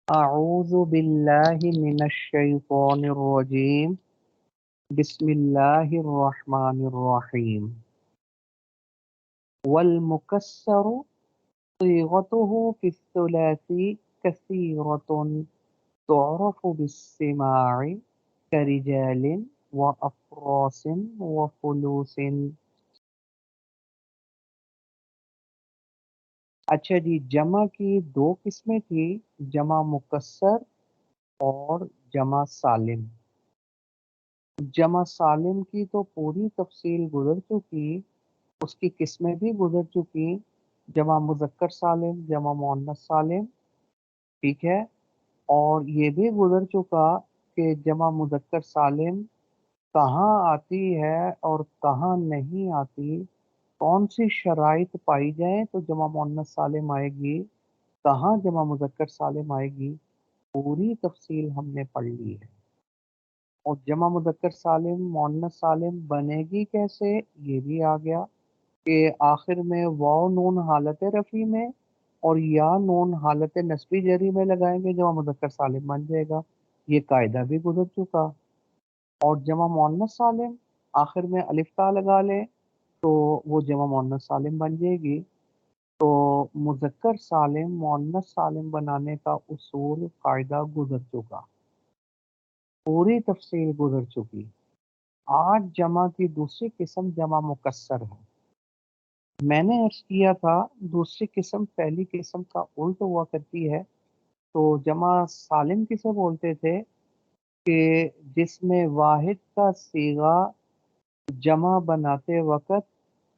أعوذ بالله من الشيطان الرجيم بسم الله الرحمن الرحيم والمكسر صيغته في الثلاثي كثيرة تعرف بالسماع كرجال وأفراس وفلوس. اچھا جی، جمع کی دو قسمیں تھی، جمع مکسر اور جمع سالم۔ جمع سالم کی تو پوری تفصیل گزر چکی، اس کی قسمیں بھی گزر چکی، جمع مذکر سالم، جمع مؤنث سالم، ٹھیک ہے۔ اور یہ بھی گزر چکا کہ جمع مذکر سالم کہاں آتی ہے اور کہاں نہیں آتی، کون سی شرائط پائی جائیں تو جمع مؤنث سالم آئے گی، کہاں جمع مذکر سالم آئے گی، پوری تفصیل ہم نے پڑھ لی ہے۔ اور جمع مذکر سالم مؤنث سالم بنے گی کیسے، یہ بھی آ گیا کہ آخر میں واو نون حالت رفع میں اور یا نون حالت نصبی جری میں لگائیں گے، جمع مذکر سالم بن جائے گا، یہ قاعدہ بھی گزر چکا۔ اور جمع مؤنث سالم آخر میں الف تا لگا لیں تو وہ جمع مؤنث سالم بن جائے گی۔ تو مذکر سالم مؤنث سالم بنانے کا اصول قاعدہ گزر چکا، پوری تفصیل گزر چکی۔ آج جمع کی دوسری قسم جمع مکسر ہے۔ میں نے عرض کیا تھا دوسری قسم پہلی قسم کا الٹ ہوا کرتی ہے۔ تو جمع سالم کسے بولتے تھے کہ جس میں واحد کا صیغہ جمع بناتے وقت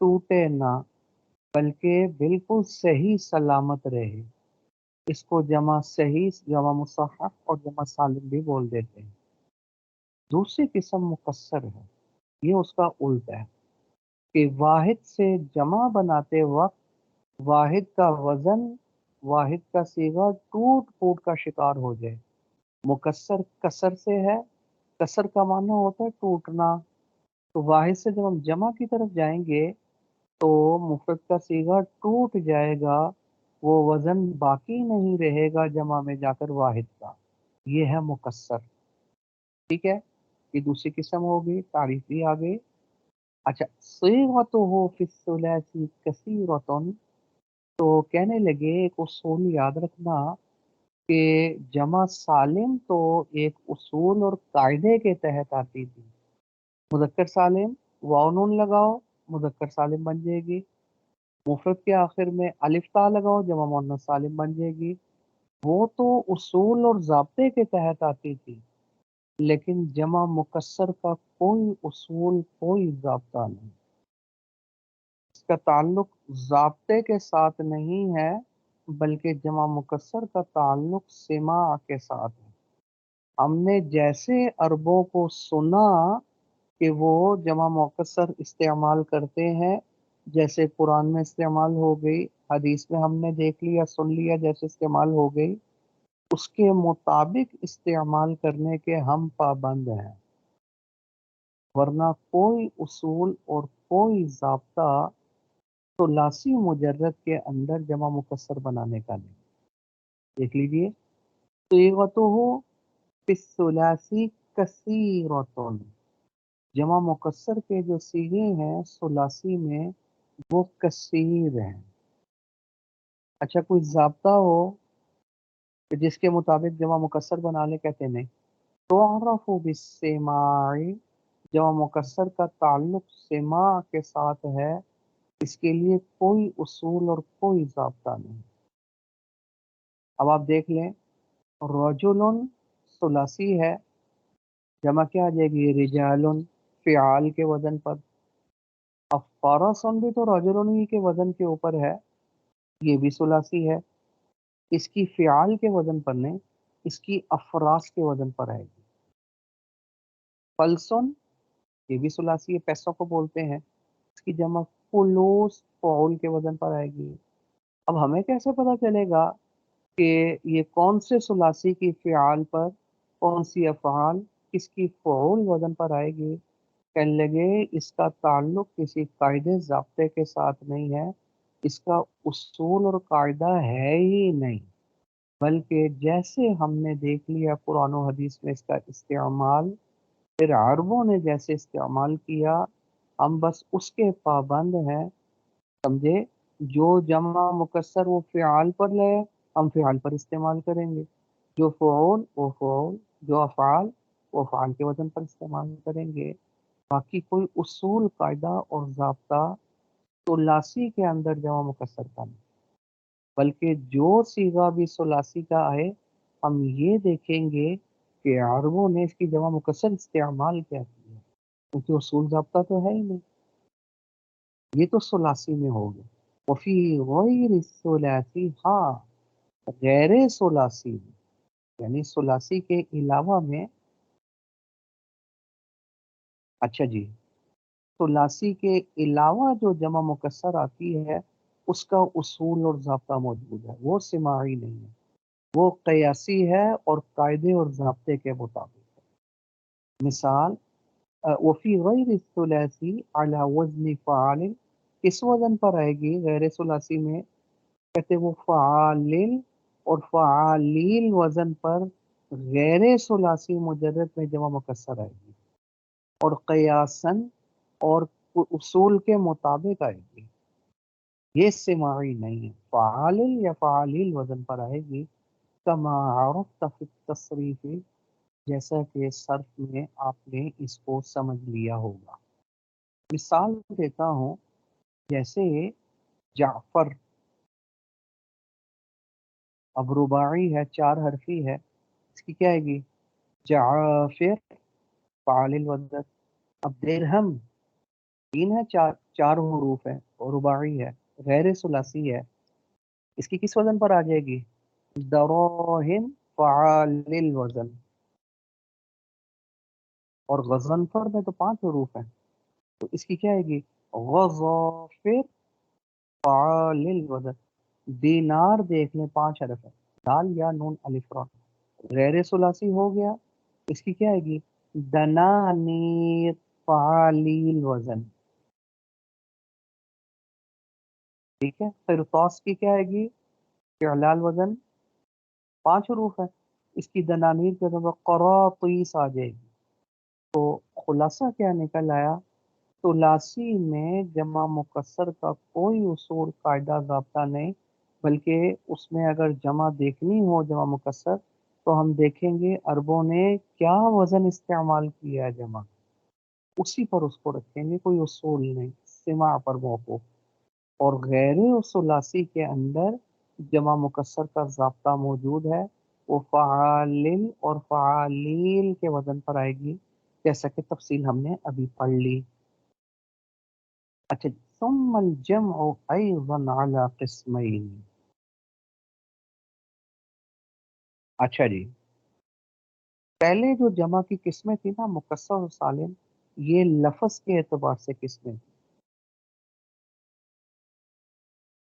ٹوٹے نہ بلکہ بالکل صحیح سلامت رہے، اس کو جمع صحیح، جمع مصحح اور جمع سالم بھی بول دیتے ہیں۔ دوسری قسم مکسر ہے، یہ اس کا الٹ ہے کہ واحد سے جمع بناتے وقت واحد کا وزن، واحد کا صیغہ ٹوٹ پھوٹ کا شکار ہو جائے۔ مکسر کسر سے ہے، کسر کا معنی ہوتا ہے ٹوٹنا، تو واحد سے جب ہم جمع کی طرف جائیں گے تو مفرد کا صیغہ ٹوٹ جائے گا، وہ وزن باقی نہیں رہے گا جمع میں جا کر واحد کا، یہ ہے مکسر، ٹھیک ہے۔ یہ دوسری قسم ہوگی، تعریف بھی آ گئی۔ اچھا، صیغتہ فی الثلاثی کثیرۃ، تو کہنے لگے ایک اصول یاد رکھنا کہ جمع سالم تو ایک اصول اور قاعدے کے تحت آتی تھی۔ مذکر سالم واو نون لگاؤ مذکر سالم بن جائے گی، مفرد کے آخر میں الف تا لگاؤ جمع مؤنث سالم بن جائے گی، وہ تو اصول اور ضابطے کے تحت آتی تھی، لیکن جمع مکسر کا کوئی اصول کوئی ضابطہ نہیں، اس کا تعلق ضابطے کے ساتھ نہیں ہے بلکہ جمع مکسر کا تعلق سماع کے ساتھ ہے۔ ہم نے جیسے عربوں کو سنا کہ وہ جمع مکسر استعمال کرتے ہیں، جیسے قرآن میں استعمال ہو گئی، حدیث میں ہم نے دیکھ لیا سن لیا جیسے استعمال ہو گئی، اس کے مطابق استعمال کرنے کے ہم پابند ہیں، ورنہ کوئی اصول اور کوئی ضابطہ ثلاثی مجرد کے اندر جمع مکسر بنانے کا نہیں۔ دیکھ لیجئے، صیغتہ فی الثلاثی کثیرۃ، جمع مکسر کے جو صیغے ہیں ثلاثی میں وہ کثیر ہیں۔ اچھا، کوئی ضابطہ ہو کہ جس کے مطابق جمع مکسر بنا لے، کہتے نہیں۔ تعرف بالسماع، جمع مکسر کا تعلق سماع کے ساتھ ہے، اس کے لیے کوئی اصول اور کوئی ضابطہ نہیں۔ اب آپ دیکھ لیں، رجل ثلاثی ہے، جمع کیا آ جائے گی رجال، فعال کے وزن پر۔ اب فرسن بھی تو رجل ہی کے وزن کے اوپر ہے، یہ بھی ثلاثی ہے، اس کی فعال کے وزن پر نہیں، اس کی افراس کے وزن پر آئے گی۔ فلسن، یہ بھی ثلاثی ہے، پیسوں کو بولتے ہیں، اس کی جمع فلوس فعول کے وزن پر آئے گی۔ اب ہمیں کیسے پتہ چلے گا کہ یہ کون سے ثلاثی کی فعال پر، کون سی افعال کس کی فعول وزن پر آئے گی؟ کہنے لگے اس کا تعلق کسی قاعدے ضابطے کے ساتھ نہیں ہے، اس کا اصول اور قاعدہ ہے ہی نہیں۔ بلکہ جیسے ہم نے دیکھ لیا قرآن و حدیث میں اس کا استعمال، پھر عربوں نے جیسے استعمال کیا، ہم بس اس کے پابند ہیں، سمجھے؟ جو جمع مکسر وہ فعال پر لے، ہم فعال پر استعمال کریں گے، جو فعول وہ فعول، جو افعال وہ افعال کے وزن پر استعمال کریں گے۔ باقی کوئی اصول، قاعدہ اور ضابطہ ثلاثی کے اندر جمع مکسر کا نہیں، بلکہ جو صیغہ بھی ثلاثی کا ہے ہم یہ دیکھیں گے کہ عربوں نے اس کی جمع مکسر استعمال کیا کیا، کیونکہ اصول ضابطہ تو ہے ہی نہیں، یہ تو ثلاثی میں ہو گیا۔ وفی غیر الثلاثی، ہاں غیر ثلاثی میں، یعنی ثلاثی کے علاوہ میں، اچھا جی، ثلاثی کے علاوہ جو جمع مکسر آتی ہے اس کا اصول اور ضابطہ موجود ہے، وہ سماعی نہیں ہے، وہ قیاسی ہے اور قاعدے اور ضابطے کے مطابق ہے۔ مثال وفی غیر الثلاثی علی وزن فعال، کس وزن پر آئے گی غیر ثلاثی میں؟ کہتے وہ فعالل اور فعالیل وزن پر غیر ثلاثی مجرد میں جمع مکسر آئے گی، اور قیاسن اور اصول کے مطابق آئے گی، یہ سماعی نہیں ہے، فعالل یا فعالیل وزن پر آئے گی، کما عرفت فی التصریف، جیسا کہ صرف میں آپ نے اس کو سمجھ لیا ہوگا۔ مثال دیتا ہوں، جیسے جعفر، اب رباعی ہے، چار حرفی ہے، اس کی کیا آئے گی؟ جعافر، فعال الوزن۔ اب درہم، تین ہے، چار چار حروف ہے اور رباعی ہے، غیر ثلاثی ہے، اس کی کس وزن پر آ جائے گی؟ دراہم، فعال الوزن۔ اور غضنفر میں تو پانچ حروف ہیں، تو اس کی کیا آئے گی؟ غضافر، فعال الوزن۔ دینار دیکھ لیں، پانچ حرف ہے، دال یا نون الف را، غیر ثلاثی ہو گیا، اس کی کیا آئے گی؟ دنانیر، فعالی الوزن، ٹھیک ہے۔ قرطاس کی کیا آئے گی؟ فعلال وزن، پانچ حروف ہے، اس کی دنانیر کے طرف قراطیس آ جائے گی۔ تو خلاصہ کیا نکل آیا؟ ثلاثی میں جمع مکسر کا کوئی اصول، قاعدہ، ضابطہ نہیں، بلکہ اس میں اگر جمع دیکھنی ہو جمع مکسر تو ہم دیکھیں گے عربوں نے کیا وزن استعمال کیا ہے جمع، اسی پر اس کو رکھیں گے، کوئی اصول نہیں، سماع پر موقوف۔ اور غیر ثلاثی کے اندر جمع مکسر کا ضابطہ موجود ہے، وہ فعالل اور فعالیل کے وزن پر آئے گی، جیسا کہ تفصیل ہم نے ابھی پڑھ لی۔ اچھا، ثم الجمع ایضا علی قسمین، اچھا جی، پہلے جو جمع کی قسمیں تھی نا، مکسر اور سالم، یہ لفظ کے اعتبار سے قسمیں تھیں،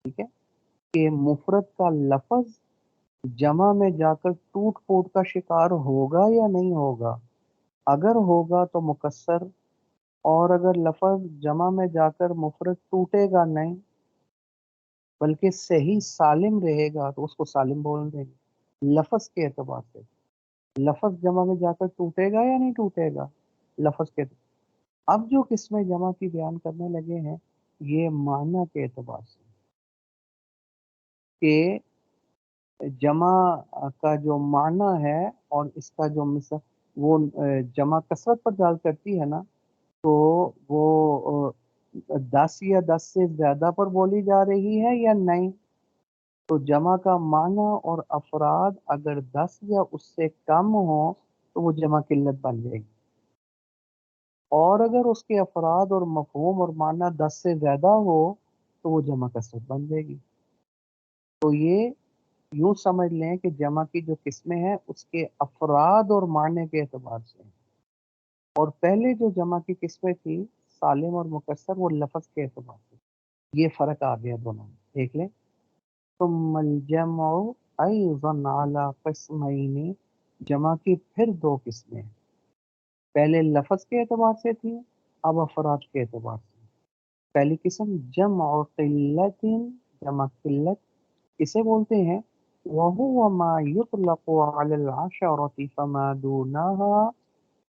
ٹھیک ہے، کہ مفرد کا لفظ جمع میں جا کر ٹوٹ پھوٹ کا شکار ہوگا یا نہیں ہوگا، اگر ہوگا تو مکسر، اور اگر لفظ جمع میں جا کر مفرد ٹوٹے گا نہیں بلکہ صحیح سالم رہے گا تو اس کو سالم بول دیں گے لفظ کے اعتبار سے۔ لفظ جمع میں جا کر ٹوٹے گا یا نہیں ٹوٹے گا، لفظ کے اعتبار۔ اب جو قسمیں جمع کی بیان کرنے لگے ہیں یہ معنی کے اعتبار سے، کہ جمع کا جو معنی ہے اور اس کا جو مثل، وہ جمع کثرت پر دال کرتی ہے نا، تو وہ 10 یا 10 سے زیادہ پر بولی جا رہی ہے یا نہیں، تو جمع کا معنی اور افراد اگر 10 یا اس سے کم ہو تو وہ جمع قلت بن جائے گی، اور اگر اس کے افراد اور مفہوم اور معنی 10 سے زیادہ ہو تو وہ جمع کثرت بن جائے گی۔ تو یہ یوں سمجھ لیں کہ جمع کی جو قسمیں ہیں اس کے افراد اور معنی کے اعتبار سے ہیں، اور پہلے جو جمع کی قسمیں تھی سالم اور مکسر، وہ لفظ کے اعتبار سے، یہ فرق آ گیا دونوں میں، دیکھ لیں۔ ثم الجمع ایضا علی قسمین، جمع کی پھر دو قسمیں ہیں، پہلے لفظ کے اعتبار سے تھی، اب افراد کے اعتبار سے۔ پہلی قسم جمع قلت، جمع قلت کسے بولتے ہیں؟ وهو ما يطلق على العشرة فما دونها،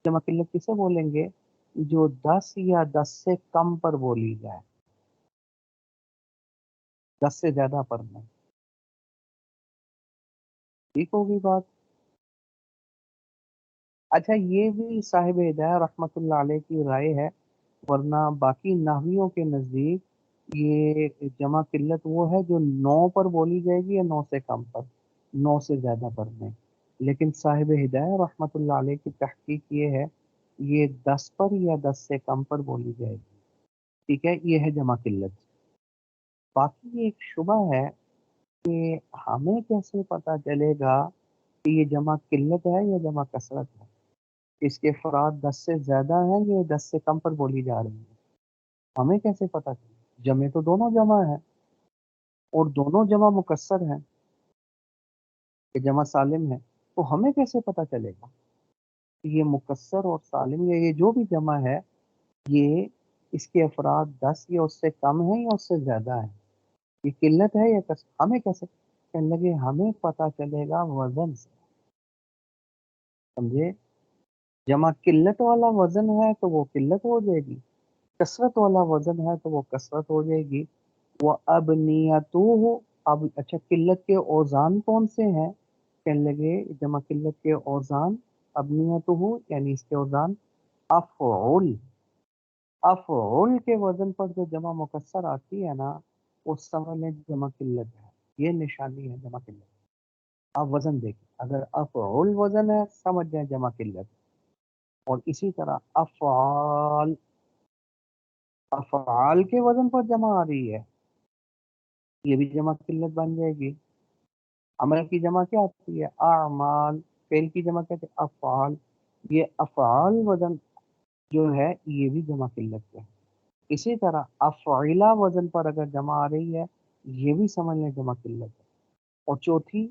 جمع قلت کسے بولیں گے؟ جو 10 یا 10 سے کم پر بولی جائے، 10 سے زیادہ پر نہیں۔ ٹھیک ہوگی بات؟ اچھا یہ بھی صاحب ہدایہ رحمۃ اللہ علیہ کی رائے ہے، ورنہ باقی نحویوں کے نزدیک یہ جمع قلت وہ ہے جو 9 پر بولی جائے گی یا 9 سے کم پر، 9 سے زیادہ پر نہیں۔ لیکن صاحب ہدایہ رحمۃ اللہ علیہ کی تحقیق یہ ہے، یہ 10 پر یا 10 سے کم پر بولی جائے گی۔ ٹھیک ہے، یہ ہے جمع قلت۔ باقی ایک شبہ ہے کہ ہمیں کیسے پتہ چلے گا کہ یہ جمع قلت ہے یا جمع کثرت ہے؟ اس کے افراد 10 سے زیادہ ہیں یا 10 سے کم پر بولی جا رہی ہیں؟ ہمیں کیسے پتہ چلے؟ جمع تو دونوں جمع ہے اور دونوں جمع مکسر ہیں کہ جمع سالم ہے، تو ہمیں کیسے پتہ چلے گا کہ یہ مکسر اور سالم یا یہ جو بھی جمع ہے یہ اس کے افراد 10 یا اس سے کم ہیں یا اس سے زیادہ ہیں؟ یہ قلت ہے یا کثرت؟ ہمیں کیسے کہنے لگے؟ ہمیں پتہ چلے گا وزن سے، سمجھے؟ جمع قلت والا وزن ہے تو وہ قلت ہو جائے گی، کثرت والا وزن ہے تو وہ کثرت ہو جائے گی۔ وہ ابنیتو، اب اچھا قلت کے اوزان کون سے ہیں؟ کہنے لگے جمع قلت کے اوزان ابنیتو یعنی اس کے اوزان افعول، افعول کے وزن پر جو جمع مکسر آتی ہے نا وہ سمجھ لیں جمع قلت ہے، یہ نشانی ہے جمع قلت۔ آپ وزن دیکھیں، اگر افعول وزن ہے سمجھ جائیں جمع قلت، اور اسی طرح افعال، افعال کے وزن پر جمع آ رہی ہے یہ بھی جمع قلت بن جائے گی۔ عمل کی جمع کیا آتی ہے؟ اعمال، فعل کی جمع کہتے ہیں افعال، یہ افعال وزن جو ہے یہ بھی جمع قلت ہے۔ اسی طرح افعلا وزن پر اگر جمع آ رہی ہے یہ بھی سمجھ لیں جمع قلت ہے۔ اور چوتھی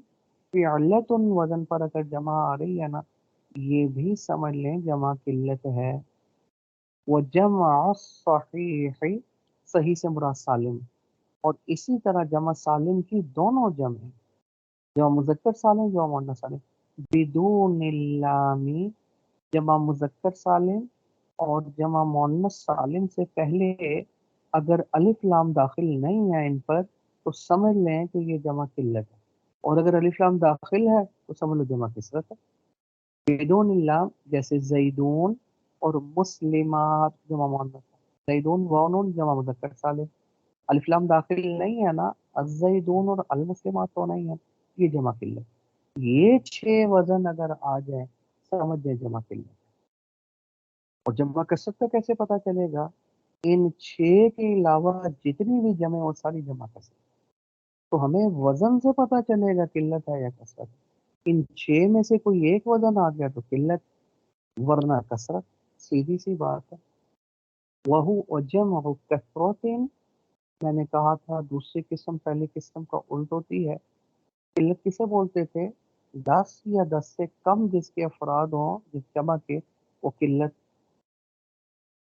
فعلت وزن پر اگر جمع آ رہی ہے نا یہ بھی سمجھ لیں جمع قلت ہے۔ وہ جمع صحیح، صحیح سے مراد سالم، اور اسی طرح جمع سالم کی دونوں جمع ہیں، جمع مذکر سالم، جمع مؤنث سالم، بدون اللامی، جمع مذکر سالم اور جمع مؤنث سالم سے پہلے اگر الف لام داخل نہیں ہے ان پر تو سمجھ لیں کہ یہ جمع قلت ہے، اور اگر الف لام داخل ہے تو سمجھ لو جمع کثرت ہے۔ بدون اللام جیسے زیدون اور مسلمات جمع مؤنث، زیدون واؤن جمع مذکر سالم، الف لام داخل نہیں ہے نا، الزیدون اور المسلمات تو نہیں ہے، یہ جمع قلت۔ یہ 6 وزن اگر آ جائیں سمجھ جائیں جمع قلت۔ اور جمع کثرت کا کیسے پتہ چلے گا؟ ان 6 کے علاوہ جتنی بھی جمع وہ ساری جمع کثرت، تو ہمیں وزن سے پتہ چلے گا قلت ہے یا کثرت۔ ان 6 میں سے کوئی ایک وزن آ گیا تو قلت، ورنہ کثرت، سیدھی سی بات ہے۔ وہو جمع کثرت، میں نے کہا تھا دوسری قسم پہلی قسم کا الٹ ہوتی ہے۔ قلت کسے بولتے تھے؟ 10 یا 10 سے کم جس کے افراد ہوں جس جمع کے، وہ قلت۔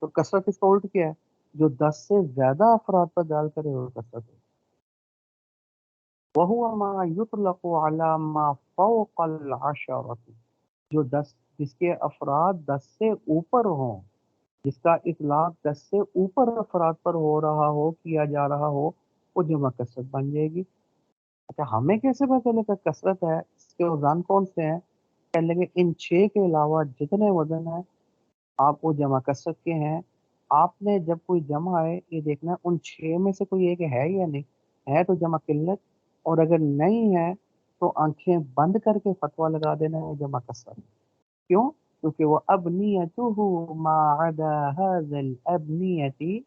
تو کثرت اس کا الٹ کیا ہے؟ جو 10 سے زیادہ افراد پر ڈال کرے وہ کثرت ہے۔ وَهُوَ مَا يُطْلَقُ عَلَى مَا فَوْقَ الْعَشَرَةِ، جو 10 جس کے افراد 10 سے اوپر ہوں، جس کا اطلاق 10 سے اوپر افراد پر ہو رہا ہو، کیا جا رہا ہو، وہ جمع کثرت بن جائے گی۔ اچھا ہمیں کیسے پتہ چلے گا کثرت ہے؟ اس کے اوزان کون سے ہیں؟ کہنے لگے ان 6 کے علاوہ جتنے وزن ہیں آپ وہ جمع کثرت کے ہیں۔ آپ نے جب کوئی جمع ہے یہ دیکھنا ہے ان 6 میں سے کوئی ایک ہے یا نہیں ہے تو جمع قلت، اور اگر نہیں ہے تو آنکھیں بند کر کے فتویٰ لگا دینا ہے جمع کثرت۔ کیوں؟ کیونکہ وہ ابنیتہ ما عدا هذا الابنیتی،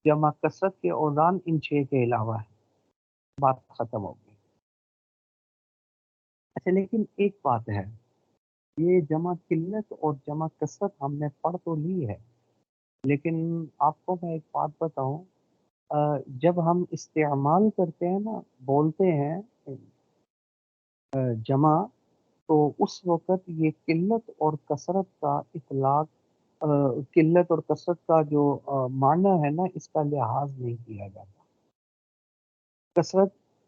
جمع کثرت کے اوزان ان 6 کے علاوہ ہے، بات ختم ہو گئی۔ اچھا لیکن ایک بات ہے، یہ جمع قلت اور جمع کثرت ہم نے پڑھ تو لی ہے، لیکن آپ کو میں ایک بات بتاؤں، جب ہم استعمال کرتے ہیں نا، بولتے ہیں جمع، تو اس وقت یہ قلت اور کثرت کا اطلاق، قلت اور کثرت کا جو معنی ہے نا اس کا لحاظ نہیں کیا جاتا۔ کثرت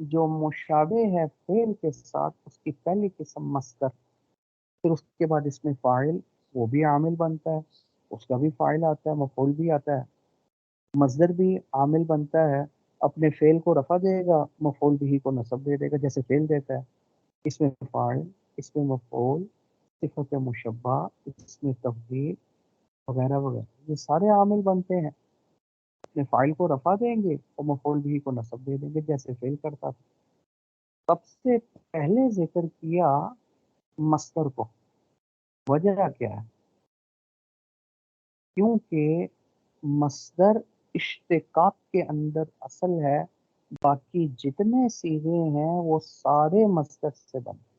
جو مشابہ ہے فعل کے ساتھ اس کی پہلی قسم مصدر، پھر اس کے بعد اس میں فاعل، وہ بھی عامل بنتا ہے، اس کا بھی فاعل آتا ہے، مفعول بھی آتا ہے، مصدر بھی عامل بنتا ہے، اپنے فعل کو رفع دے گا، مفعول بھی کو نصب دے دے گا جیسے فعل دیتا ہے، اس میں فاعل، اس میں مفعول، صفت مشبہ، اس میں تفضیل وغیرہ وغیرہ، یہ سارے عامل بنتے ہیں، اپنے فاعل کو رفع دیں گے اور مفعول بھی کو نصب دے دیں گے جیسے فعل کرتا تھا۔ سب سے پہلے ذکر کیا مصدر کو، وجہ کیا ہے؟ کیونکہ مصدر اشتقاق کے اندر اصل ہے، باقی جتنے صیغے ہیں وہ سارے مصدر سے بنتے ہیں،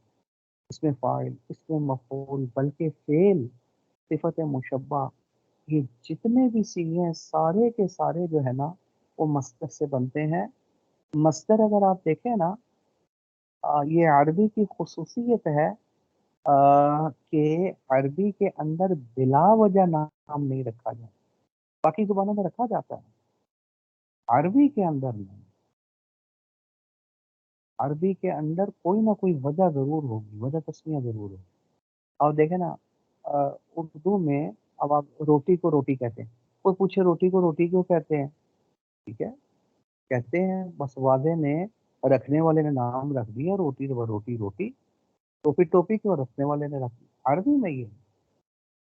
اس میں فاعل، اس میں مفعول، بلکہ فعل، صفت مشبہ، یہ جتنے بھی صیغے ہیں سارے کے سارے جو ہے نا وہ مصدر سے بنتے ہیں۔ مصدر اگر آپ دیکھیں نا، یہ عربی کی خصوصیت ہے کہ عربی کے اندر بلا وجہ نام نہیں رکھا جاتا، باقی زبانوں میں رکھا جاتا ہے، عربی کے اندر نہیں، عربی کے اندر کوئی نہ کوئی وجہ ضرور ہوگی، وجہ تسمیہ ضرور ہوگی۔ اور دیکھیں نا اردو میں اب آپ روٹی کو روٹی کہتے ہیں، کوئی پوچھے روٹی کو روٹی کیوں کہتے ہیں؟ ٹھیک ہے، کہتے ہیں بس واضح نے رکھنے والے نے نام رکھ دیا روٹی، روٹی روٹی، ٹوپی ٹوپی کیوں رکھنے والے نے رکھ دیا، عربی میں یہ،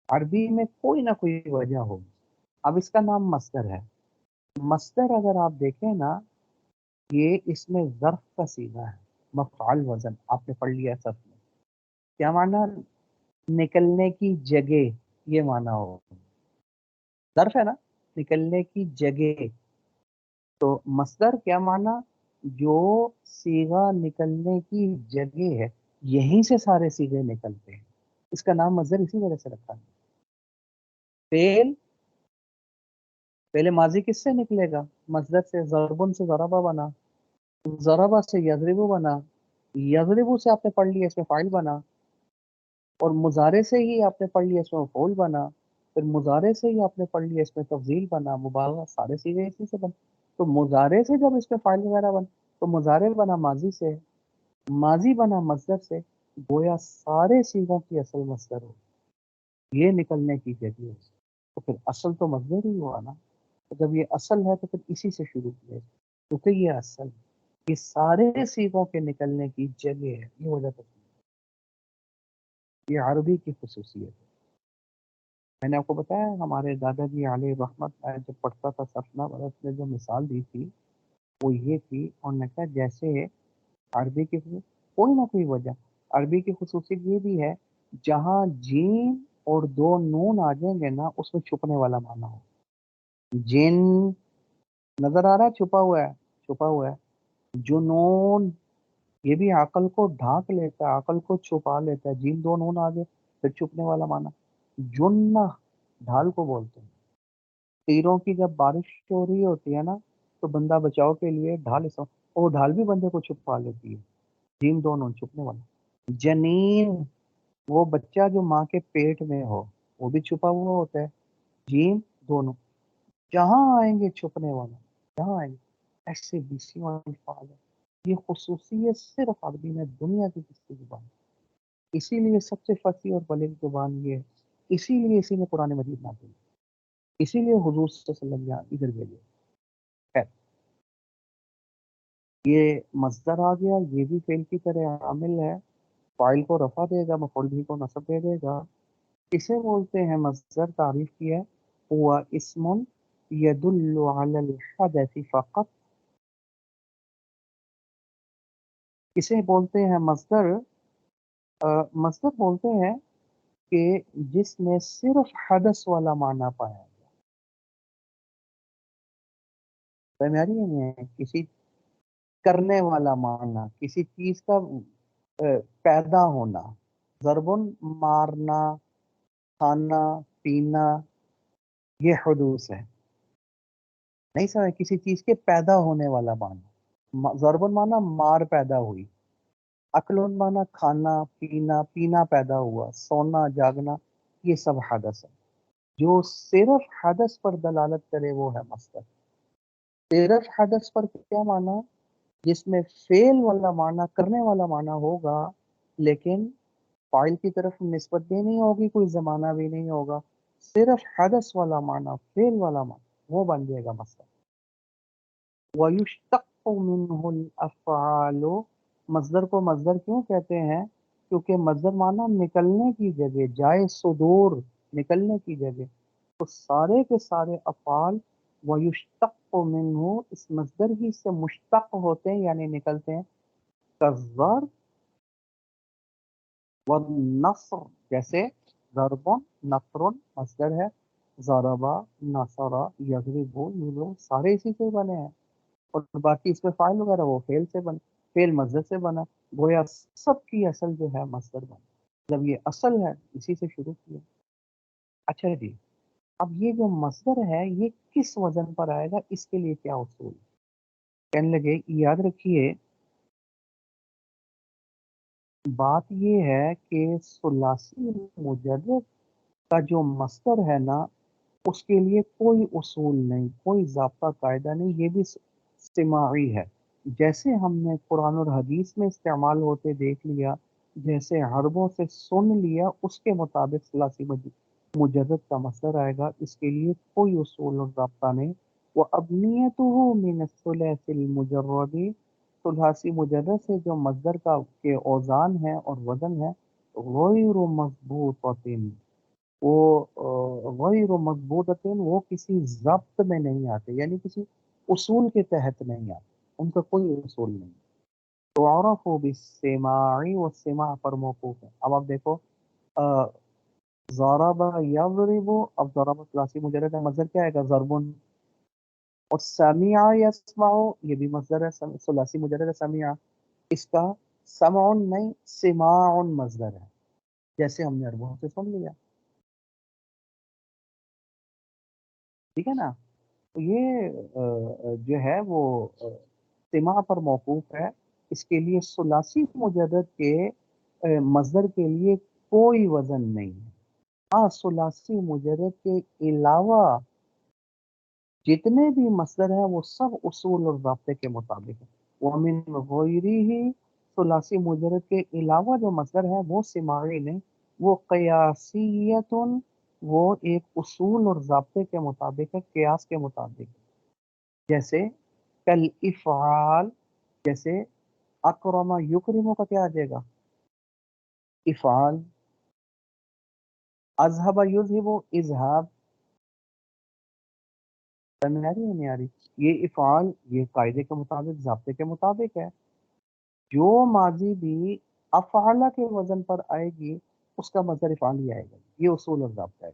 عربی میں کوئی نہ کوئی وجہ ہوگی۔ اب اس کا نام مصدر ہے، مصدر اگر آپ دیکھیں نا یہ اس میں ظرف کا صیغہ ہے، مفعول وزن آپ نے پڑھ لیا صرف میں، کیا معنی؟ نکلنے کی جگہ، یہ معنی ہو، ظرف ہے نا، نکلنے کی جگہ، تو مصدر کیا معنی؟ جو صیغہ نکلنے کی جگہ ہے، یہیں سے سارے صیغے نکلتے ہیں، اس کا نام مصدر اسی وجہ سے رکھا ہے۔ فعل، پہلے ماضی کس سے نکلے گا؟ مصدر سے، ضربن سے ضربہ بنا، ضربہ سے یضربو بنا، یضربو سے آپ نے پڑھ لیا اس میں فاعل بنا، اور مضارع سے ہی آپ نے پڑھ لیا اس میں مفعول بنا، پھر مضارع سے ہی آپ نے پڑھ لیا اس میں تفضیل بنا، مبالغہ، سارے صیغے اسی سے بن، تو مضارع سے جب اس میں فاعل وغیرہ بن تو مضارع بنا ماضی سے، ماضی بنا مصدر سے، گویا سارے صیغوں کی اصل مصدر ہو، یہ نکلنے کی جگہ ہے، تو پھر اصل تو مصدر ہی ہوا نا، تو جب یہ اصل ہے تو پھر اسی سے شروع کیا، کیونکہ یہ اصل، یہ سارے صیغوں کے نکلنے کی جگہ ہے، یہ وجہ تو یہ عربی کی خصوصیت ہے۔ میں نے آپ کو بتایا ہمارے دادا جی علیہ رحمت، میں جب پڑھتا تھا سپنا ورت نے جو مثال دی تھی وہ یہ تھی، انہوں نے کہا جیسے عربی کی کوئی نہ کوئی وجہ، عربی کی خصوصیت یہ بھی ہے جہاں جیم اور دو نون آ جائیں گے نا اس میں چھپنے والا معنی ہو، جن نظر آ رہا ہے چھپا ہوا ہے، چھپا ہوا ہے، جنون یہ بھی عقل کو ڈھانک لیتا ہے، عقل کو چھپا لیتا ہے، جیم دو نون آگے پھر چھپنے والا معنی، جنہ ڈھال کو بولتے ہیں، تیروں کی جب بارش ہو رہی ہوتی ہے نا تو بندہ بچاؤ کے لیے ڈھال وہ ڈھال بھی بندے کو چھپا لیتی ہے، جیم دو نون چھپنے والا، جنین وہ بچہ جو ماں کے پیٹ میں ہو وہ بھی چھپا ہوا ہوتا ہے، جیم دونوں جہاں آئیں گے چھپنے والا، جہاں آئیں گے، ایسے بیسیوں الفاظ ہیں، یہ خصوصیت صرف عربی میں دنیا کی کسی زبان، اسی لیے سب سے فصیح اور بلیغ زبان یہ ہے، اسی لیے اسی میں قرآن مجید نازل ہے، اسی لیے حضور صلی اللہ علیہ وسلم ادھر بھیجے۔ خیر، یہ مصدر آ گیا، یہ بھی فعل کی طرح عامل ہے، فاعل کو رفع دے گا، مفعول بھی کو نصب دے دے گا، اسے بولتے ہیں مصدر، تعریف کی ہے، ہوا اسم یدل علی الحدث فقط، اسے بولتے ہیں مصدر، مصدر بولتے ہیں کہ جس میں صرف حدث والا معنی پایا گیا، سمجھ آ رہی ہے نہیں؟ کسی کرنے والا معنی، کسی چیز کا پیدا ہونا، ضربن مارنا، کھانا پینا، یہ حدوث ہے، نہیں سمجھ، کسی چیز کے پیدا ہونے والا معنی، ضربن معنی مار پیدا ہوئی، اکلون معنی کھانا پینا، پینا پیدا ہوا، سونا جاگنا، یہ سب حدث ہے، جو صرف حدث پر دلالت کرے وہ ہے مصدر، صرف حدث پر کیا معنی؟ جس میں فعل والا معنی کرنے والا معنی ہوگا لیکن فاعل کی طرف نسبت بھی نہیں ہوگی، کوئی زمانہ بھی نہیں ہوگا، صرف حدث والا معنی، فعل والا معنی، وہ بن جائے گا مصدر۔ وَيُشْتَقُّ مِنْهُ الْأَفْعَالُ، مصدر کو مصدر کیوں کہتے ہیں؟ کیونکہ مصدر معنی نکلنے کی جگہ، جائے صدور، نکلنے کی جگہ، تو سارے کے سارے افعال وَيُشْتَقُّ مِنْهُ اس مصدر ہی سے مشتق ہوتے ہیں یعنی نکلتے ہیں، کالضرب والنصر، جیسے ضرب، نصر مصدر ہے، ضربا، نصر، یضرب، یہ لوگ سارے اسی سے بنے ہیں، اور باقی اس میں فاعل وغیرہ وہ فعل سے بنا، فعل مصدر سے بنا، گویا سب کی اصل جو ہے مصدر بنا، جب یہ اصل ہے اسی سے شروع کیا۔ اچھا جی، اب یہ جو مصدر ہے یہ کس وزن پر آئے گا، اس کے لیے کیا اصول؟ کہنے لگے یاد رکھیے بات یہ ہے کہ ثلاثی مجرد کا جو مصدر ہے نا، اس کے لیے کوئی اصول نہیں، کوئی ضابطہ قاعدہ نہیں، یہ بھی سماعی ہے، جیسے ہم نے قرآن اور حدیث میں استعمال ہوتے دیکھ لیا، جیسے حربوں سے سن لیا، اس کے مطابق ثلاثی مجرد کا مصدر آئے گا، اس کے لیے کوئی اصول اور ضابطہ نہیں۔ وَأَبْنِيَتُهُ مِنَ الثُّلَاثِ الْمُجَرَّدِ، ثلاثی مجرد سے جو مصدر کا کے اوزان ہے اور وزن ہے، غیر مضبوطۃ، وہ غیر مضبوطۃ، وہ کسی ضبط میں نہیں آتے، یعنی کسی اصول کے تحت نہیں آتے، ان کا کوئی اصول نہیں۔ تو عرف بالسماع، و سماع پر موقوف ہے۔ اب آپ دیکھو ضرب یضرب، اب ضرب ثلاثی مجرد ہے، مصدر کیا آئے گا؟ ضربن، اور سمع یسمع یہ بھی مصدر ہے، ثلاثی مجرد ہے سمع، اس کا سمع نہیں سماع مصدر ہے، جیسے ہم نے عربوں سے سن لیا، ٹھیک ہے نا؟ تو یہ جو ہے وہ سماع پر موقوف ہے، اس کے لیے ثلاثی مجرد کے مصدر کے لیے کوئی وزن نہیں ہے۔ ہاں ثلاثی مجرد کے علاوہ جتنے بھی مصدر ہیں وہ سب اصول اور ضابطے کے مطابق ہیں۔ وَمِنْ غَيْرِهِ، ثلاثی مجرد کے علاوہ جو مصدر ہے وہ سماعی نہیں، وہ قیاسیت، وہ ایک اصول اور ضابطے کے مطابق ہے، قیاس کے مطابق ہے۔ جیسے کل افعال، جیسے اکرم یکرموں کا کیا آ جائے گا؟ افعال، اذهب یذهب اذهاب، سمجھ آ رہی ہے نہیں آ رہی؟ یہ افعال یہ قاعدے کے مطابق ضابطے کے مطابق ہے، جو ماضی بھی افعال کے وزن پر آئے گی اس کا مصدر افعال ہی آئے گا، یہ اصول اور ضابطہ ہے،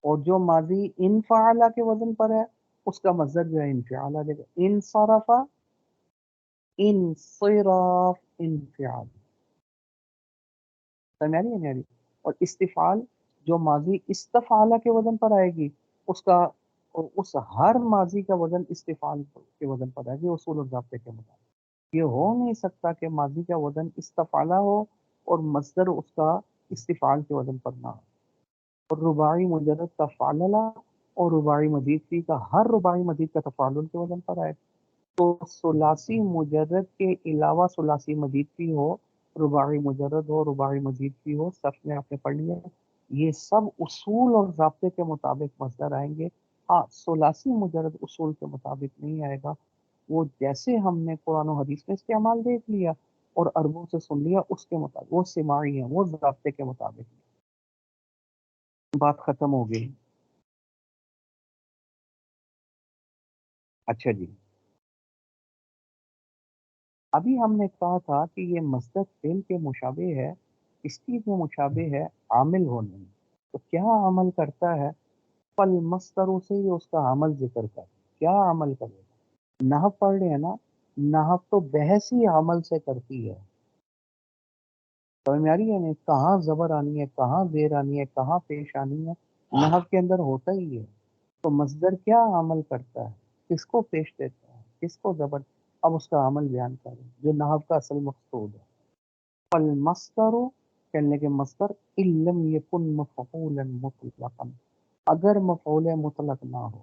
اور جو ماضی انفعال کے وزن پر ہے اس کا مصدر جو ہے انفعال آ جائے گا، انصرف، انصراف، انفعال، سمجھ آ رہی ہے نہیں آ رہی؟ اور استفعال جو ماضی استفعال کے وزن پر آئے گی اس کا اس ہر ماضی کا وزن استفعال کے وزن پر آئے گی اصول اور ضابطے کے مطابق۔ یہ ہو نہیں سکتا کہ ماضی کا وزن استفعالہ ہو اور مصدر اس کا استفعال کے وزن پر نہ ہو، اور رباعی مجرد کا فعللہ اور رباعی مزید فی کا ہر رباعی مزید کا تفاعل کے وزن پر آئے گا۔ تو ثلاثی مجرد کے علاوہ ثلاثی مزید فی ہو، رباعی مجرد ہو، رباعی مزید فی ہو، سب میں آپ نے پڑھ لیا ہے، یہ سب اصول اور ضابطے کے مطابق مصدر آئیں گے۔ ہاں ثلاثی مجرد اصول کے مطابق نہیں آئے گا، وہ جیسے ہم نے قرآن و حدیث میں استعمال دیکھ لیا اور عربوں سے سن لیا اس کے مطابق وہ سماعی ہیں، وہ ضابطے کے مطابق۔ بات ختم ہو گئی؟ اچھا جی، ابھی ہم نے کہا تھا کہ یہ مصدر فعل کے مشابہ ہے، اس کی جو مشابہ ہے عامل ہونے میں، تو کیا عمل کرتا ہے؟ پل مصدر سے ہی اس کا عمل ذکر کر، کیا عمل کرے گا؟ نحو پڑھ رہے ہیں نا، نحو تو بحث ہی عمل سے کرتی ہے، سمجھ میں آ رہی ہے نہیں؟ کہاں زبر آنی ہے، کہاں زیر آنی ہے، کہاں پیش آنی ہے، نحو کے اندر ہوتا ہی ہے۔ تو مصدر کیا عمل کرتا ہے؟ کس کو پیش دیتا ہے، کس کو زبر؟ اب اس کا عمل بیان کریں جو نحو کا اصل مقصود ہے۔ فالمصدر، کہنے کے مصدر علم یکن مفعولا مطلقا، اگر مفعول مطلق نہ ہو،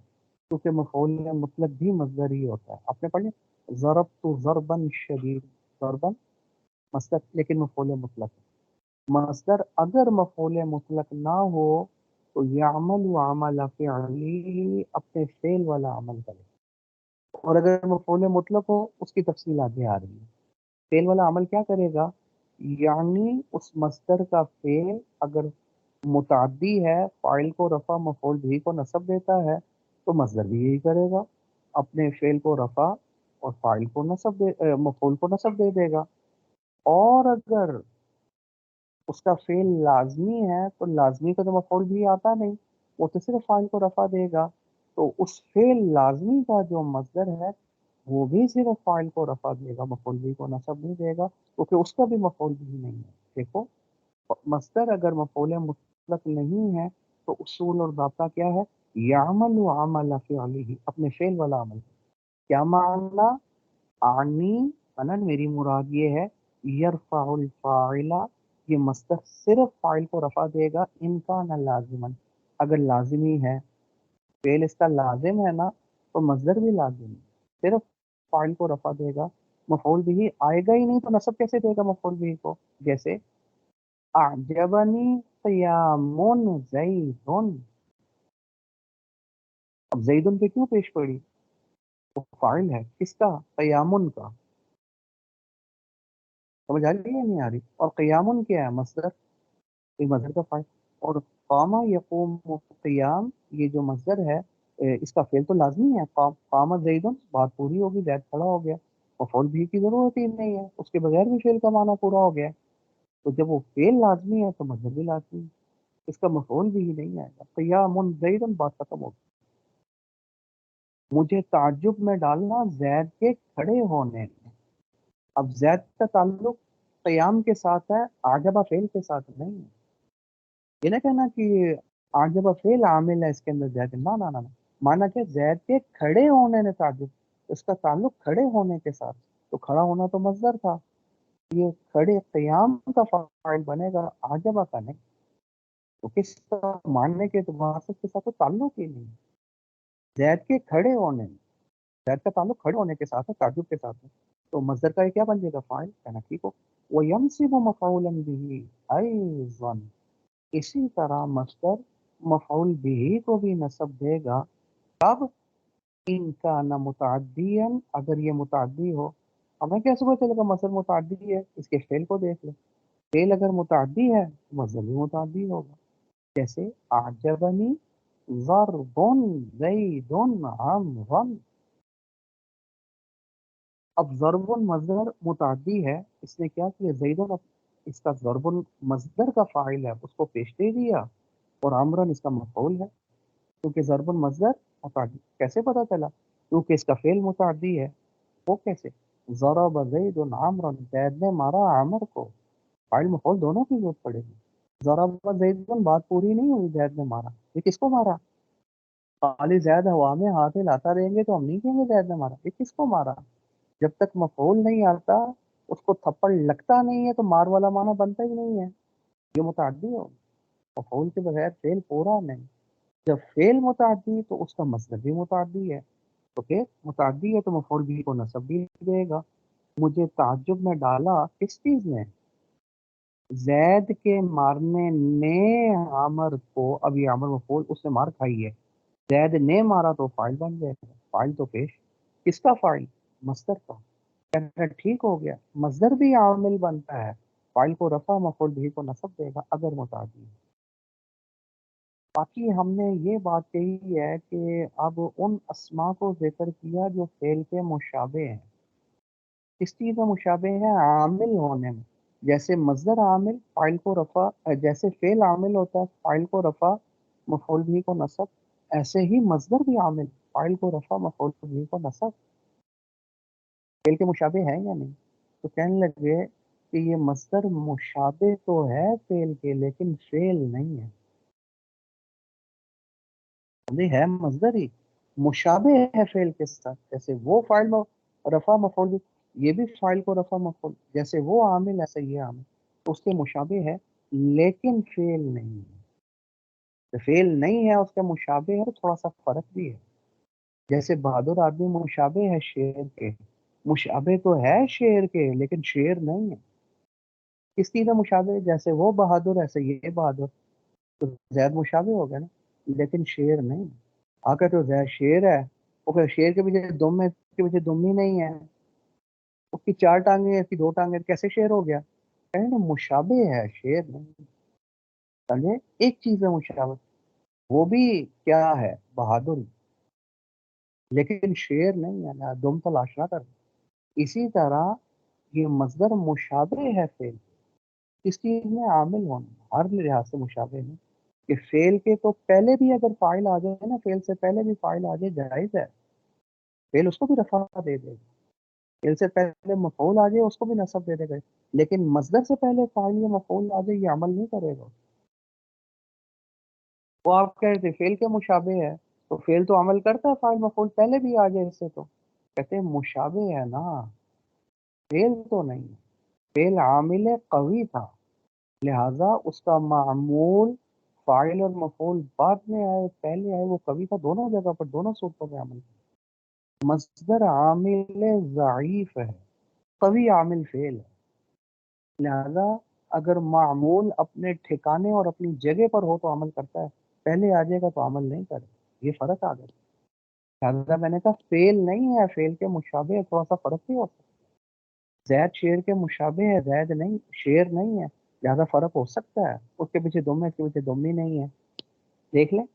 کیونکہ مفعول مطلق بھی مصدر ہی ہوتا ہے، آپ نے پڑھ لیا ضربت ضربا شدید، ضربن مصدر لیکن مفعول مطلق ہے۔ مصدر اگر مفعول مطلق نہ ہو تو یعمل و عمل فعلی اپنے فعل والا عمل کرے، اور اگر مفعول مطلق ہو اس کی تفصیل آگے آ رہی ہے۔ فعل والا عمل کیا کرے گا؟ یعنی اس مصدر کا فعل اگر متعدی ہے، فاعل کو رفع مفعول بھی کو نصب دیتا ہے، تو مصدر بھی یہی کرے گا، اپنے فعل کو رفع اور فاعل کو نصب مفعول کو نصب دے دے گا۔ اور اگر اس کا فعل لازمی ہے تو لازمی کا تو مفعول بھی آتا نہیں، وہ تو صرف فاعل کو رفع دے گا، تو اس فعل لازمی کا جو مصدر ہے وہ بھی صرف فاعل کو رفع دے گا، مفعول بھی کو نصب نہیں دے گا، کیونکہ اس کا بھی مفعول بھی نہیں ہے۔ دیکھو، مصدر اگر مفعول مطلق نہیں ہے تو اصول اور ضابطہ کیا ہے؟ یعمل و عمل فعلی اپنے فعل والا عمل۔ کیا معنی؟ آنی انن میری مراد یہ ہے، یرفع الفاعل یہ مصدر صرف فاعل کو رفع دے گا، ان کا نہ لازمن اگر لازمی ہے، فعل اس کا لازم ہے نا، تو مصدر بھی لازم ہے، صرف فاعل کو رفع دے گا، مفعول بھی آئے گا ہی نہیں تو نصب کیسے دے گا مفعول بھی کو؟ جیسے اعجبنی قیام زیدن، اب زیدن پہ کیوں پیش پڑی؟ وہ فاعل ہے کس کا؟ قیامن کا، سمجھ آ رہی ہے نہیں آ رہی؟ اور قیامن کیا ہے؟ مصدر، یہ مصدر کا فاعل، اور قام یقوم قیام یہ جو مصدر ہے اس کا فعل تو لازمی ہے، قام زیدن بات پوری ہوگی، زید کھڑا ہو گیا، مفعول بھی کی ضرورت ہی نہیں ہے، اس کے بغیر بھی فعل کا معنی پورا ہو گیا ہے۔ تو جب وہ فعل لازمی ہے تو مصدر بھی لازمی ہے، اس کا مفعول بھی ہی نہیں آئے گا، قیام زیدن بات ختم ہو گئی۔ مجھے تعجب میں ڈالنا زید کے کھڑے ہونے میں، اب زید کا تعلق قیام کے ساتھ ہے، عجبہ فعل کے ساتھ نہیں ہے۔ یہ نہ کہنا کہ عجبہ فعل عامل ہے اس کے اندر زید، نہ نہ نہ، مانا کہ زید کے کھڑے ہونے میں تعجب، اس کا تعلق کھڑے ہونے کے ساتھ، تو کھڑا ہونا تو مصدر تھا، یہ کھڑے قیام کا فاعل بنے گا، عجبہ کا نہیں، تو کس کا ماننے کے اعتبار سے اس کے ساتھ کوئی تعلق ہی نہیں۔ زید کے کھڑے ہونے میں، زید کا تعلق کھڑے ہونے کے ساتھ ہے، تعجب کے ساتھ ہے، تو مصدر کا یہ کیا بن جائے گا؟ فاعل، کہنا ٹھیک ہو۔ وَيَنْصِبُ مَفْعُولًا بِهِ أَيْضًا، اسی طرح مصدر مفعول بھی کو بھی نصب دے گا، کب؟ ان کا نہ متعدین اگر یہ متعدی ہو۔ ہمیں کیسے پتہ چلے گا مصدر متعدی ہے؟ اس کے فعل کو دیکھ لیں، فعل اگر متعدی ہے تو مصدر بھی متعدی ہوگا، جیسے اعجبنی ضرب زید عمرا، اب ضرب مصدر متعدی ہے، اس نے کیا کیا؟ زید اس کا ضرب مصدر کا فاعل ہے، اس کو پیش دے دیا، اور عمرن اس کا مفعول ہے، کیونکہ ضرب مصدر متعدی۔ کیسے پتا چلا؟ کیونکہ اس کا فعل متعدی ہے۔ وہ کیسے؟ ضرب زید عمرا، زید نے مارا عمر کو، فاعل مفعول دونوں کی ضرورت پڑے گی۔ ضرب زید بات پوری نہیں ہوئی، زید نے مارا، یہ کس کو مارا؟ خالی زید ہوا میں ہاتھ لاتا رہیں گے تو ہم نہیں کہیں گے زید نے مارا، یہ کس کو مارا؟ جب تک مفعول نہیں آتا، اس کو تھپڑ لگتا نہیں ہے تو مار والا معنی بنتا ہی نہیں ہے، یہ متعدی ہو، مفعول کے بغیر فعل پورا نہیں۔ جب فعل متعدی تو اس کا مصدر بھی متعدی ہے، تو پھر متعدی ہے تو مفعول بھی کو نصب بھی دے گا۔ مجھے تعجب میں ڈالا کس چیز نے؟ زید کے مارنے نے عامر کو، اب یہ عامر مفعول، اس نے مار کھائی ہے، زید نے مارا تو فاعل بن جائے گا، فاعل تو پیش، کس کا فاعل؟ مصدر کا، کہنا ٹھیک ہو گیا، مصدر بھی عامل بنتا ہے، فاعل کو رفع مفعول بھی کو نصب دے گا اگر متعدی ہے۔ باقی ہم نے یہ بات کہی ہے کہ اب ان اسما کو ذکر کیا جو فعل کے مشابہ ہیں، کس چیز میں مشابہ ہیں؟ عامل ہونے میں، جیسے مصدر عامل فاعل کو رفع، جیسے فعل عامل ہوتا ہے فاعل کو رفع مفعول بھی کو نصب، ایسے ہی مصدر بھی عامل فاعل کو رفع مفعول بھی کو نصب، فعل کے مشابہ ہیں یا نہیں؟ تو کہنے لگے کہ یہ مصدر مشابہ تو ہے فعل کے، لیکن فعل نہیں ہے، ہے مصدر ہی مشابہ ہے فعل کے ساتھ، جیسے وہ فاعل رفع مفعول بھی، یہ بھی فاعل کو رفع مفعول، جیسے وہ عامل ایسے یہ عامل، تو اس کے مشابہ ہے لیکن فعل نہیں ہے، تو فعل نہیں ہے اس کا مشابہ ہے، تھوڑا سا فرق بھی ہے، جیسے بہادر آدمی مشابہ ہے شیر کے، مشابہ تو ہے شیر کے لیکن شیر نہیں ہے. کس چیز ہے مشابہ؟ جیسے وہ بہادر ایسے یہ بہادر، تو زید مشابہ ہو گیا نا، لیکن شیر نہیں. آ تو زید شیر ہے، وہ کہ شیر کے پیچھے دم ہے، اس کے پیچھے دم ہی نہیں ہے، اس کی چار ٹانگیں اس کی دو ٹانگیں، کیسے شیر ہو گیا؟ کہیں نا مشابہ ہے شیر نہیں. سمجھے؟ ایک چیز ہے مشابہ، وہ بھی کیا ہے؟ بہادر، لیکن شیر نہیں ہے نا، دم تلاش نہ کر. اسی طرح یہ مصدر مشابہ ہے فعل، اس چیز میں عامل ہونا ہر لحاظ سے مشابہ نہیں. کہ فعل کے تو پہلے بھی اگر فاعل آ جائے نا، فعل سے پہلے بھی فاعل آ جائے جائز ہے، فعل اس کو بھی رفع دے دے گا. فعل سے پہلے مفعول آ جائے اس کو بھی نصب دے دے گا، لیکن مصدر سے پہلے فاعل یا مفعول آ جائے یہ عمل نہیں کرے گا. وہ آپ کہہ رہے تھے فعل کے مشابہ ہے، تو فعل تو عمل کرتا ہے، فاعل مفعول پہلے بھی آ جائے اس سے، تو کہتے ہیں مشابہ ہے نا، فعل تو نہیں. فعل عامل قوی تھا، لہذا اس کا معمول فاعل اور مفعول بعد میں آئے پہلے آئے، وہ قوی تھا، دونوں جگہ پر دونوں صورتوں میں عمل. مصدر عامل ضعیف ہے، قوی عامل فعل ہے، لہذا اگر معمول اپنے ٹھکانے اور اپنی جگہ پر ہو تو عمل کرتا ہے، پہلے آ جائے گا تو عمل نہیں کرے. یہ فرق آ گیا. لہذا میں نے کہا فعل نہیں ہے، فعل کے مشابہ ہے، تھوڑا سا فرق بھی ہو سکتا ہے. زید شیر کے مشابہ ہے، زید نہیں، شیر نہیں ہے، لہذا فرق ہو سکتا ہے. اس کے پیچھے دم ہے، اس کے پیچھے دم ہی نہیں ہے. دیکھ لیں.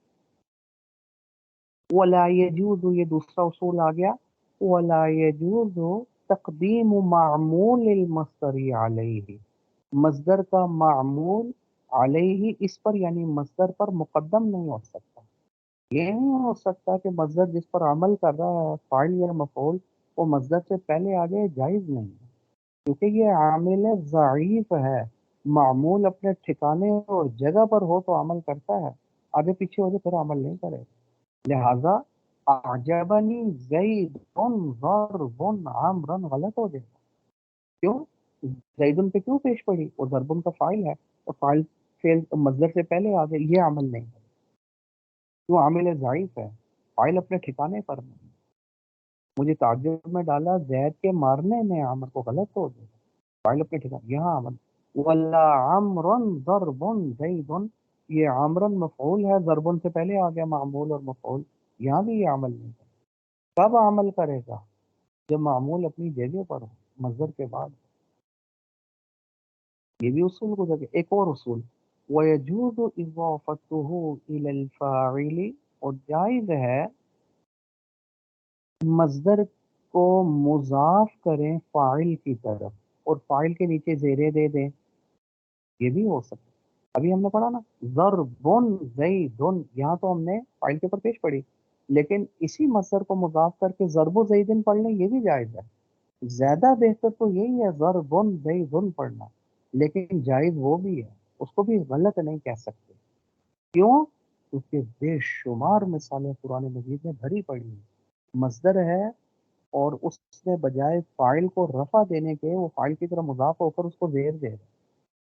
ولا يجوز، یہ دوسرا اصول آ گیا. ولا يجوز تقدیم معمول المصدر علیہ، مصدر کا معمول علیہ اس پر یعنی مصدر پر مقدم نہیں ہو سکتا. یہ نہیں ہو سکتا کہ مصدر جس پر عمل کر رہا ہے فاعل یا مفعول وہ مصدر سے پہلے آ جائے، جائز نہیں ہے، کیونکہ یہ عامل ضعیف ہے. معمول اپنے ٹھکانے اور جگہ پر ہو تو عمل کرتا ہے، آگے پیچھے ہو تو پھر عمل نہیں کرے. لہذا اعجبنی زید ضرب عمرا غلط ہو جائے. کیوں؟ زیدن پہ کیوں پیش پڑی؟ وہ ضربن کا فاعل ہے، اور فاعل فعل مصدر سے پہلے آ گئے، یہ عمل نہیں ہے، کیوں؟ عامل ضعیف ہے، فاعل اپنے ٹھکانے پر نہیں. مجھے تعجب میں ڈالا زید کے مارنے میں عمر کو، غلط ہو گیا، فاعل اپنے ٹھکانے یہاں عمل. ولا عمرن ضرب زید، یہ عمرن مفعول ہے، ضربن سے پہلے آ گیا معمول اور مفعول، یہاں بھی یہ عمل نہیں کرے. کب عمل کرے گا؟ جب معمول اپنی جگہ پر ہو، مصدر کے بعد. یہ بھی اصول گزر گیا. ایک اور اصول، وَيَجُوزُ إِضَافَتُهُ إِلَى الْفَاعِلِ، اور جائز ہے مصدر کو مضاف کریں فاعل کی طرف اور فاعل کے نیچے زیریں دے دیں، یہ بھی ہو سکتا ہے. ابھی ہم نے پڑھا نا ضربن زیدن، یہاں تو ہم نے فاعل کے اوپر پیش پڑھی، لیکن اسی مصدر کو مضاف کر کے ضرب و زیدن پڑھ لیں، یہ بھی جائز ہے. زیادہ بہتر تو یہی ہے ضربن زیدن پڑھنا، لیکن جائز وہ بھی ہے، اس کو بھی غلط نہیں کہہ سکتے. کیوں؟ کیونکہ بے شمار مثالیں قرآن مجید میں بھری پڑی ہیں. مصدر ہے اور اس نے بجائے فاعل کو رفع دینے کے وہ فاعل کی طرح مضاف ہو کر اس کو زیر دے رہا.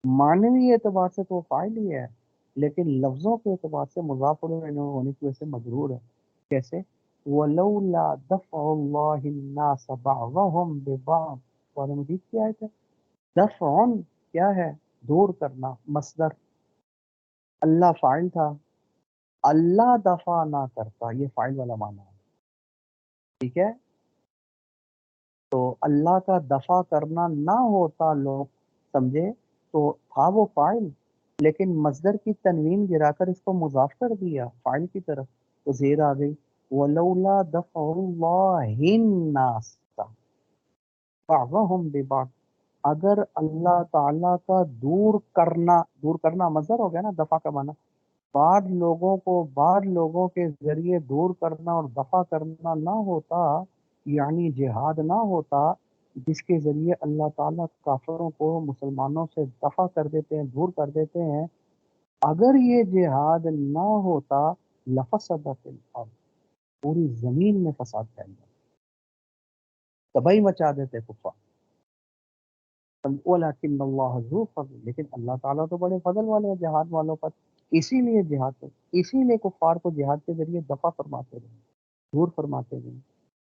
معنوی اعتبار سے تو وہ فاعل ہی ہے، لیکن لفظوں کے اعتبار سے مضاف ہونے کی وجہ سے مجرور ہے. کیسے؟ وَلَوْلَا دَفْعُ اللَّهِ النَّاسَ بَعْضَهُمْ بِبَعْضٍ، قرآن مجید کی آیت ہے. دفع کیا ہے؟ دور کرنا، مصدر، اللہ فاعل تھا، اللہ دفع نہ کرتا، یہ فاعل والا معنی ہے. ٹھیک ہے، تو اللہ کا دفع کرنا نہ ہوتا، لوگ سمجھے تو تھا وہ فاعل، لیکن مصدر کی تنوین گرا کر اس کو مضاف کر دیا فاعل کی طرف، تو زیر آ گئی. وَلَوْلَا دَفْعُ اللَّهِ النَّاسَ بَعْضَهُمْ بِبَعْضٍ، اگر اللہ تعالیٰ کا دور کرنا مصدر ہو گیا نا، دفع کا معنی، بعض لوگوں کو بعض لوگوں کے ذریعے دور کرنا اور دفع کرنا نہ ہوتا، یعنی جہاد نہ ہوتا جس کے ذریعے اللہ تعالیٰ کافروں کو مسلمانوں سے دفع کر دیتے ہیں، دور کر دیتے ہیں، اگر یہ جہاد نہ ہوتا لفسدت الارض، پوری زمین میں فساد پھیل جاتا، تباہی مچا دیتے کفار. وَلَكِنَّ اللَّهَ ذُو فضل، لیکن اللہ تعالیٰ تو بڑے فضل والے ہیں جہاد والوں پر، اسی لیے جہاد اسی لیے کفار کو جہاد کے ذریعے دفع فرماتے رہے، دور فرماتے رہے.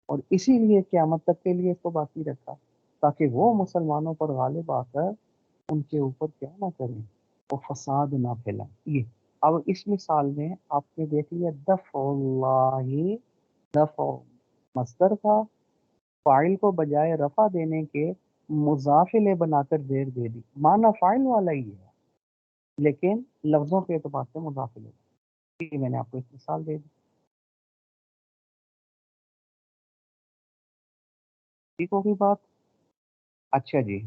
اور اسی لیے قیامت تک کے لیے اس کو باقی رکھا، تاکہ وہ مسلمانوں پر غالب آ کر ان کے اوپر کیا نہ کریں، وہ فساد نہ پھیلائیں۔ یہ اب اس مثال میں آپ نے دیکھ لیا دفع اللہ، دفع مصدر تھا، فاعل کو بجائے رفع دینے کے مضافلے بنا کر زیر دے دی، معنی فاعل والا ہی ہے لیکن لفظوں کے اعتبار سے مضافلے، یہ میں نے آپ کو ایک مثال دے دی، ٹھیک ہوگی بات؟ اچھا جی،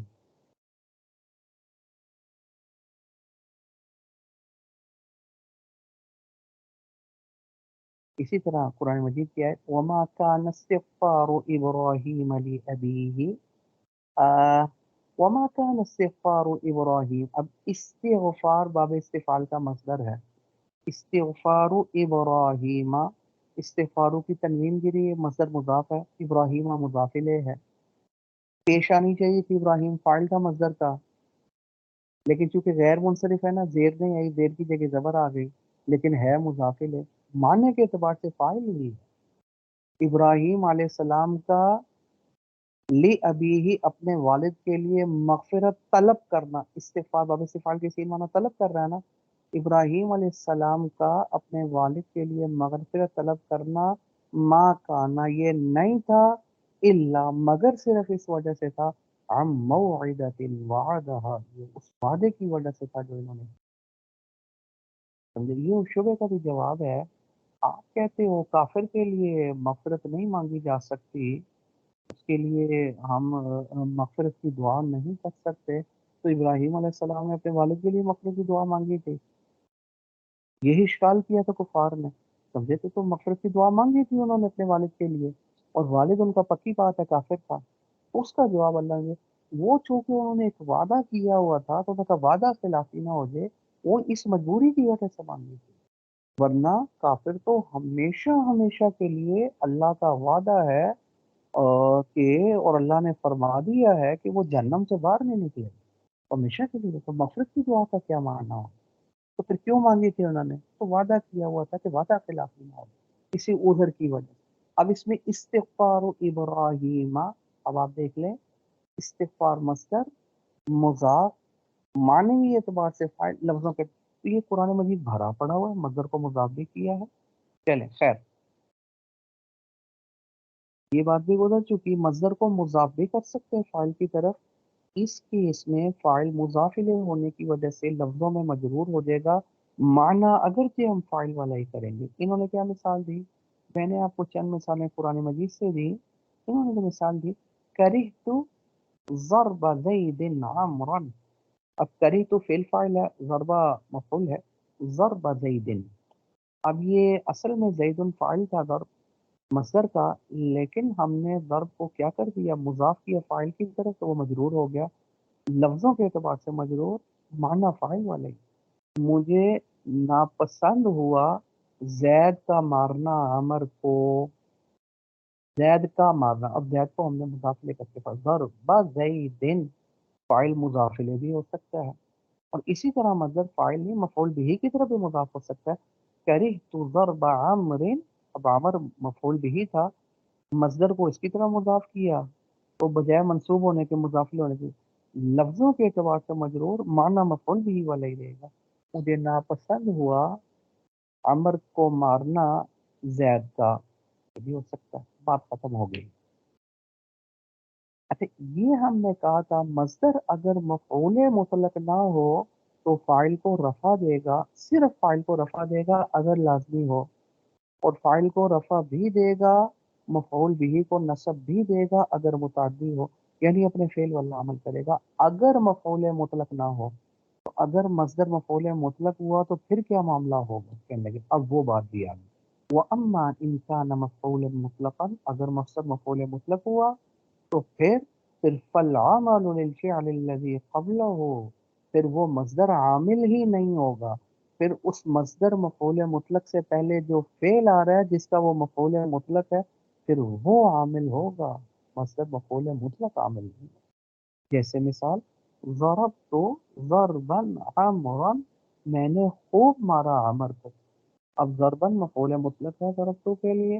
اسی طرح قرآن مجید کی ہے وما كان استغفار ابراہیم لأبیہ، وما كان استغفار ابراہیم، اب استغفار باب استفعال کا مصدر ہے، استغفار ابراہیم، استغفارو کی تنوین گری، مصدر مضاف ہے، ابراہیم مضاف الیہ ہے، پیش آنی چاہیے تھی ابراہیم فاعل کا مصدر کا، لیکن چونکہ غیر منصرف ہے نا، زیر نہیں آئی، زیر کی جگہ زبر آ گئی، لیکن ہے مضاف الیہ، معنی کے اعتبار سے فاعل ہی ہے۔ ابراہیم علیہ السلام کا لی ابی ہی اپنے والد کے لیے مغفرت طلب کرنا، استغفار باب استفعال کے سین معنی طلب کر رہا ہے نا، ابراہیم علیہ السلام کا اپنے والد کے لیے مغفرت طلب کرنا، ما کانا یہ نہیں تھا، الا مگر صرف اس وجہ سے تھا، عن موعدۃ وعدہا، یہ اس وعدے کی وجہ سے تھا جو انہوں نے سمجھے۔ یہ اس شبے کا بھی جواب ہے، آپ کہتے ہو کافر کے لیے مغفرت نہیں مانگی جا سکتی، اس کے لیے ہم مغفرت کی دعا نہیں کر سکتے، تو ابراہیم علیہ السلام نے اپنے والد کے لیے مغفرت کی دعا مانگی تھی، یہی اشکال کیا تھا کفار نے، سمجھے تھے تو مغفرت کی دعا مانگی تھی انہوں نے اپنے والد کے لیے، اور والد ان کا پکی بات ہے کافر تھا، اس کا جواب اللہ نے، وہ چونکہ انہوں نے ایک وعدہ کیا ہوا تھا تو ان کا وعدہ خلافی نہ ہو جائے، وہ اس مجبوری کی وجہ سے مانگی تھی، ورنہ کافر تو ہمیشہ ہمیشہ کے لیے اللہ کا وعدہ ہے اور اللہ نے فرما دیا ہے کہ وہ جہنم سے باہر نہیں نکلے ہمیشہ کے لیے، تو مغفرت کی دعا کا کیا معنی ہو؟ تو پھر کیوں مانگی تھی انہوں نے؟ تو وعدہ کیا ہوا تھا کہ وعدہ خلافی نہ ہو، کسی عذر کی وجہ سے۔ اب اس میں استغفار ابراہیم، اب آپ دیکھ لیں، استغفار مصدر مضاف، معنوی اعتبار سے فاعل، لفظوں کے، تو یہ قرآن مجید بھرا پڑا ہوا ہے، مصدر کو مضاف بھی کیا ہے، چلیں خیر، یہ بات بھی گزر چکی، مصدر کو مضاف بھی کر سکتے ہیں فاعل کی طرف، اس کیس میں فاعل مضاف الیہ ہونے کی وجہ سے لفظوں میں مجرور ہو جائے گا، معنی اگرچہ ہم فاعل والا ہی کریں گے۔ انہوں نے کیا مثال دی؟ میں نے آپ کو چند مثالیں قرآن مجید سے دی، انہوں نے جو مثال دی کرہت ضرب زید عمرا، اب کرہت فعل فاعل ہے، ضربہ مفعول ہے، ضرب زید، اب یہ اصل میں زید فاعل تھا ضرب مصدر کا، لیکن ہم نے ضرب کو کیا کر دیا، مضاف کیا فاعل کی طرف، تو وہ مجرور ہو گیا، لفظوں کے اعتبار سے مجرور، معنی فاعل والے، مجھے ناپسند ہوا زید کا مارنا عمر کو، زید کا مارنا، اب زید کو ہم نے مضاف لے کر کے پاس ضرب زیدن، فاعل مضاف لے بھی ہو سکتا ہے، اور اسی طرح مصدر فاعل نہیں مفعول بھی کی طرف بھی مضاف ہو سکتا ہے، کرہت ضرب عمر، اب عمر مفعول بھی تھا، مصدر کو اس کی طرح مضاف کیا تو بجائے منصوب ہونے کے مضافل ہونے کے لفظوں کے اعتبار سے مجرور، معنی مفعول بھی والا ہی رہے گا، مجھے ناپسند ہوا عمر کو مارنا زید کا، یہ بھی ہو سکتا ہے، بات ختم ہو گئی۔ اچھا، یہ ہم نے کہا تھا مصدر اگر مفعول مطلق نہ ہو تو فاعل کو رفع دے گا، صرف فاعل کو رفع دے گا اگر لازمی ہو، اور فاعل کو رفع بھی دے گا، مفعول بھی کو نصب بھی دے گا اگر متعدی ہو، یعنی اپنے فعل والا عمل کرے گا اگر مفعول مطلق نہ ہو، تو اگر مصدر مفعول مطلق ہوا تو پھر کیا معاملہ ہوگا، کہنے لگے اب وہ بات بھی آ گئی، وَأَمَّا إِن كَانَ مَفْعُولًا مُطْلَقًا، اگر مصدر مفعول مطلق ہوا تو پھر فالعمل للفعل الذي قبله، پھر وہ مصدر عامل ہی نہیں ہوگا، پھر اس مصدر مفعول مطلق سے پہلے جو فعل آ رہا ہے جس کا وہ مفعول مطلق ہے، پھر وہ عامل ہوگا، مصدر مفعول مطلق عامل نہیں، جیسے مثال ضرب تو ضربن عمرن، میں نے خوب مارا عمر کو، اب ضربن مفعول مطلق ہے ضرب تو کے لیے،